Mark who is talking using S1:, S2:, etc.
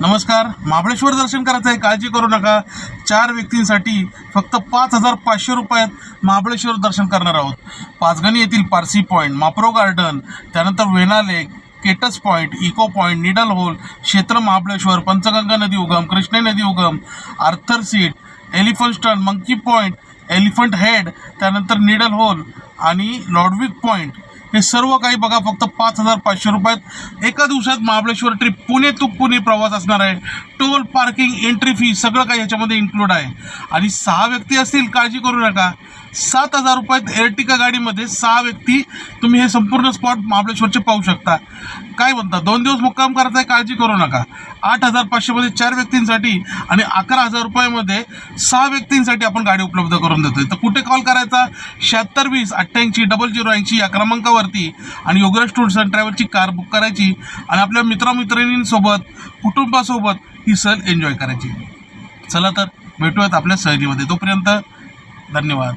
S1: नमस्कार. महाबळेश्वर दर्शन करायचं आहे, काळजी करू नका. 4 व्यक्तींसाठी फक्त 5,500 रुपयात महाबळेश्वर दर्शन करणार आहोत. पाचगणी येथील पारसी पॉईंट, माप्रो गार्डन, त्यानंतर Venna lake, Kate's point, echo point, needle hole, क्षेत्र महाबळेश्वर, पंचगंगा नदी उगम, कृष्णा नदी उगम, आर्थर सीट, एलिफंट स्टन, मंकी पॉईंट, एलिफंट हेड, त्यानंतर निडल होल आणि लॉडविक पॉईंट, हे सर्व काही बघा फक्त 5,500 रुपयात. एका दिवसात महाबळेश्वर ट्रिप पुणे टू पुणे प्रवास असणार आहे. टोल, पार्किंग, एंट्री फी सगळं काही ह्याच्यामध्ये इन्क्लूड आहे. आणि 6 व्यक्ती असतील, काळजी करू नका. 7,000 रुपयात एर्टिका गाडीमध्ये 6 व्यक्ती तुम्ही हे संपूर्ण स्पॉट महाबळेश्वरचे पाहू शकता. काय म्हणता, 2 दिवस मुक्काम करत आहे, काळजी करू नका. 8,500मध्ये 4 व्यक्तींसाठी आणि 11,000 रुपयामध्ये 6 व्यक्तींसाठी आपण गाडी उपलब्ध करून देतोय. तर कुठे कॉल करायचा? 7620 88 0080 या क्रमांकावरती आणि योगराज टूर्स अँड ट्रॅव्हलची कार बुक करायची आणि आपल्या मित्रमैत्रिणींसोबत, कुटुंबासोबत ही सहल एन्जॉय करायची. चला तर भेटूयात आपल्या सहलीमध्ये. तोपर्यंत धन्यवाद.